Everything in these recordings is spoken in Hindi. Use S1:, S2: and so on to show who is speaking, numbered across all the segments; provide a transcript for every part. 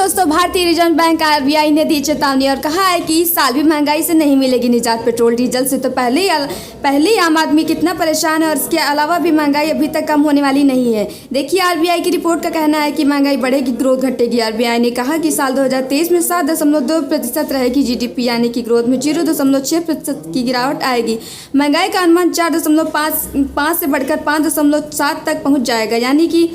S1: दोस्तों, भारतीय रिजर्व बैंक आरबीआई ने दी चेतावनी और कहा है कि इस साल भी महंगाई से नहीं मिलेगी निजात। पेट्रोल डीजल से तो पहले ही आम आदमी कितना परेशान है और इसके अलावा भी महंगाई अभी तक कम होने वाली नहीं है। देखिए, आरबीआई की रिपोर्ट का कहना है कि महंगाई बढ़ेगी, ग्रोथ घटेगी। आरबीआई ने कहा कि साल 2023 में 7.2% रहेगी जीडीपी, यानी कि ग्रोथ में 0.6% की गिरावट आएगी। महंगाई का अनुमान 4.5 से बढ़कर 5.7 तक पहुँच जाएगा, यानी कि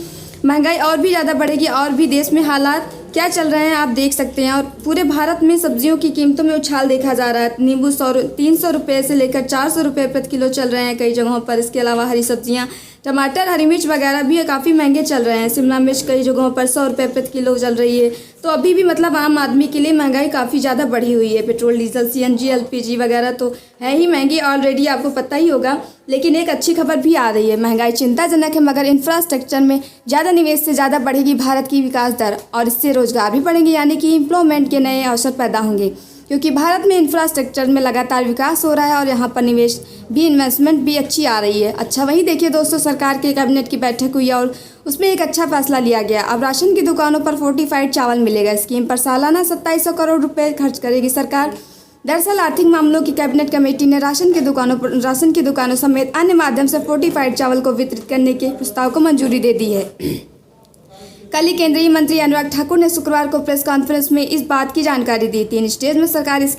S1: महंगाई और भी ज़्यादा बढ़ेगी। और भी देश में हालात क्या चल रहे हैं आप देख सकते हैं। और पूरे भारत में सब्जियों की कीमतों में उछाल देखा जा रहा है। नींबू 300 रुपये से लेकर 400 रुपये प्रति किलो चल रहे हैं कई जगहों पर। इसके अलावा हरी सब्जियां, टमाटर, हरी मिर्च वगैरह भी काफ़ी महंगे चल रहे हैं। शिमला मिर्च कई जगहों पर 100 रुपये प्रति किलो चल रही है। तो अभी भी मतलब आम आदमी के लिए महंगाई काफ़ी ज़्यादा बढ़ी हुई है। पेट्रोल, डीजल, सीएनजी, एलपीजी वगैरह तो है ही महंगी, ऑलरेडी आपको पता ही होगा। लेकिन एक अच्छी खबर भी आ रही है। महंगाई चिंताजनक है, मगर इंफ्रास्ट्रक्चर में ज़्यादा निवेश से ज़्यादा बढ़ेगी भारत की विकास दर और इससे रोजगार भी बढ़ेंगे, यानी कि एम्प्लॉयमेंट के नए अवसर पैदा होंगे। क्योंकि भारत में इंफ्रास्ट्रक्चर में लगातार विकास हो रहा है और यहाँ पर निवेश भी, इन्वेस्टमेंट भी अच्छी आ रही है। अच्छा, वहीं देखिए दोस्तों, सरकार के कैबिनेट की बैठक हुई और उसमें एक अच्छा फैसला लिया गया। अब राशन की दुकानों पर फोर्टिफाइड चावल मिलेगा। स्कीम पर सालाना 2700 करोड़ रुपए खर्च करेगी सरकार। दरअसल आर्थिक मामलों की कैबिनेट कमेटी ने राशन की दुकानों समेत अन्य माध्यम से फोर्टिफाइड चावल को वितरित करने के प्रस्ताव को मंजूरी दे दी है। कल ही केंद्रीय मंत्री अनुराग ठाकुर ने शुक्रवार को प्रेस कॉन्फ्रेंस में इस बात की जानकारी दी। 3 स्टेज में सरकार इस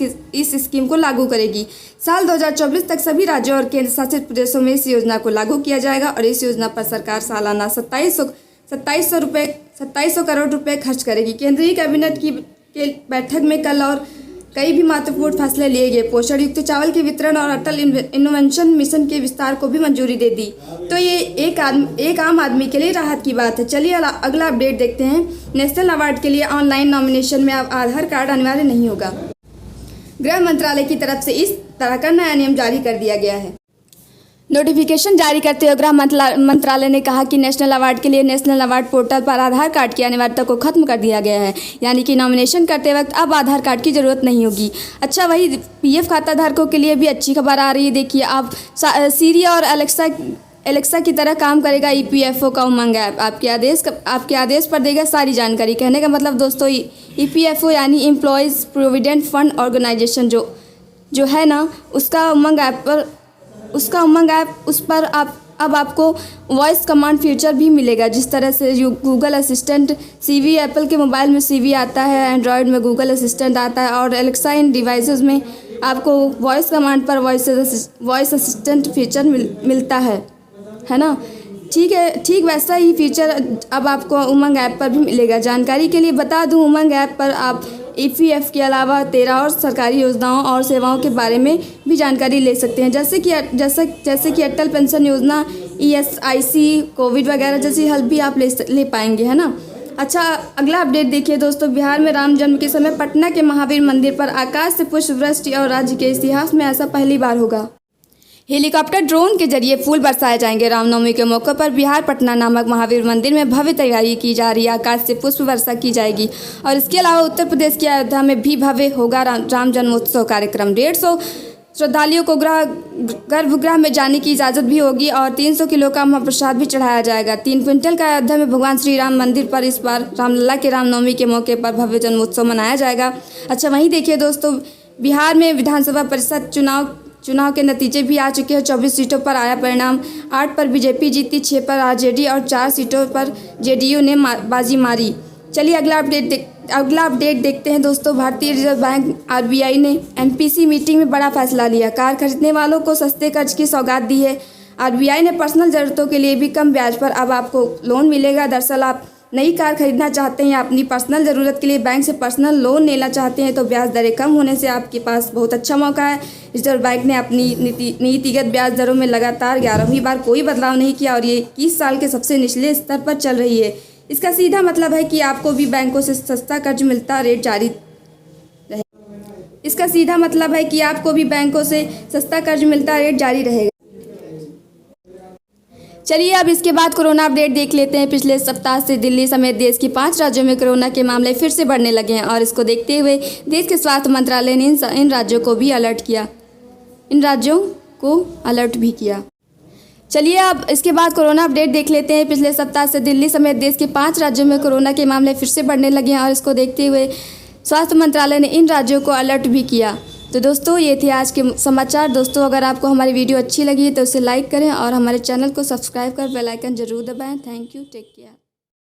S1: स्कीम को लागू करेगी। साल 2024 तक सभी राज्यों और केंद्र शासित प्रदेशों में इस योजना को लागू किया जाएगा और इस योजना पर सरकार सालाना 2700 करोड़ रुपए खर्च करेगी। केंद्रीय कैबिनेट की बैठक में कल और कई भी महत्वपूर्ण फैसले लिए गए। पोषण युक्त चावल के वितरण और अटल इनोवेशन मिशन के विस्तार को भी मंजूरी दे दी। तो ये एक आम आदमी के लिए राहत की बात है। चलिए अगला अपडेट देखते हैं। नेशनल अवार्ड के लिए ऑनलाइन नॉमिनेशन में अब आधार कार्ड अनिवार्य नहीं होगा। गृह मंत्रालय की तरफ से इस तरह का नया नियम जारी कर दिया गया है। नोटिफिकेशन जारी करते हुए गृह मंत्रालय ने कहा कि नेशनल अवार्ड के लिए नेशनल अवार्ड पोर्टल पर आधार कार्ड की अनिवार्यता को खत्म कर दिया गया है, यानी कि नॉमिनेशन करते वक्त अब आधार कार्ड की ज़रूरत नहीं होगी। अच्छा, वही पीएफ खाता धारकों के लिए भी अच्छी खबर आ रही है। देखिए, आप सीरी और एलेक्सा की तरह काम करेगा ईपीएफओ का उमंग ऐप। आपके आदेश पर देगा सारी जानकारी। कहने का मतलब दोस्तों, ईपीएफओ यानी एम्प्लॉयज़ प्रोविडेंट फंड ऑर्गेनाइजेशन जो है ना, उसका उमंग ऐप उस पर अब आपको वॉइस कमांड फीचर भी मिलेगा। जिस तरह से गूगल असिस्टेंट सीवी, एप्पल के मोबाइल में सीवी आता है, एंड्रॉयड में गूगल असिस्टेंट आता है और एलेक्सा इन डिवाइसेस में आपको वॉइस कमांड पर वॉइस असिस्टेंट फीचर मिलता है ना। ठीक वैसा ही फीचर अब आपको उमंग ऐप पर भी मिलेगा। जानकारी के लिए बता दूं, उमंग ऐप पर आप ईपीएफ के अलावा 13 और सरकारी योजनाओं और सेवाओं के बारे में भी जानकारी ले सकते हैं, जैसे कि अटल पेंशन योजना, ईएसआईसी, कोविड वगैरह जैसी हेल्प भी आप ले पाएंगे, है ना। अच्छा, अगला अपडेट देखिए दोस्तों। बिहार में राम जन्म के समय पटना के महावीर मंदिर पर आकाश से पुष्पवृष्टि और राज्य के इतिहास में ऐसा पहली बार होगा। हेलीकॉप्टर, ड्रोन के जरिए फूल बरसाए जाएंगे। रामनवमी के मौके पर बिहार पटना नामक महावीर मंदिर में भव्य तैयारी की जा रही है। आकाश से पुष्प वर्षा की जाएगी और इसके अलावा उत्तर प्रदेश की अयोध्या में भी भव्य होगा राम जन्मोत्सव कार्यक्रम। 150 श्रद्धालुओं को गर्भगृह में जाने की इजाज़त भी होगी और 300 किलो का महाप्रसाद भी चढ़ाया जाएगा। 3 क्विंटल का अयोध्या में भगवान श्री राम मंदिर पर इस बार रामलला के रामनवमी के मौके पर भव्य जन्मोत्सव मनाया जाएगा। अच्छा, वहीं देखिए दोस्तों, बिहार में विधानसभा परिषद चुनाव के नतीजे भी आ चुके हैं। 24 सीटों पर आया परिणाम। 8 पर बीजेपी जीती, 6 पर आरजेडी और 4 सीटों पर जेडीयू ने बाजी मारी। चलिए अगला अपडेट देखते हैं दोस्तों। भारतीय रिजर्व बैंक आरबीआई ने एमपीसी मीटिंग में बड़ा फैसला लिया। कार खरीदने वालों को सस्ते कर्ज की सौगात दी है। आरबीआई ने पर्सनल ज़रूरतों के लिए भी कम ब्याज पर अब आपको लोन मिलेगा। दरअसल आप नई कार खरीदना चाहते हैं या अपनी पर्सनल ज़रूरत के लिए बैंक से पर्सनल लोन लेना चाहते हैं तो ब्याज दरें कम होने से आपके पास बहुत अच्छा मौका है। रिजर्व बैंक ने अपनी नीतिगत ब्याज दरों में लगातार 11वीं बार कोई बदलाव नहीं किया और ये 21 साल के सबसे निचले स्तर पर चल रही है। इसका सीधा मतलब है कि आपको भी बैंकों से सस्ता कर्ज मिलता रेट जारी रहेगा। चलिए अब इसके बाद कोरोना अपडेट देख लेते हैं। पिछले सप्ताह से दिल्ली समेत देश की 5 राज्यों में कोरोना के मामले फिर से बढ़ने लगे हैं और इसको देखते हुए देश के स्वास्थ्य मंत्रालय ने इन राज्यों को अलर्ट भी किया। चलिए अब इसके बाद कोरोना अपडेट देख लेते हैं। पिछले सप्ताह से दिल्ली समेत देश के 5 राज्यों में कोरोना के मामले फिर से बढ़ने लगे हैं और इसको देखते हुए स्वास्थ्य मंत्रालय ने इन राज्यों को अलर्ट भी किया। तो दोस्तों ये थे आज के समाचार। दोस्तों अगर आपको हमारी वीडियो अच्छी लगी तो उसे लाइक करें और हमारे चैनल को सब्सक्राइब कर बेल आइकन जरूर दबाएं। Thank you, take care.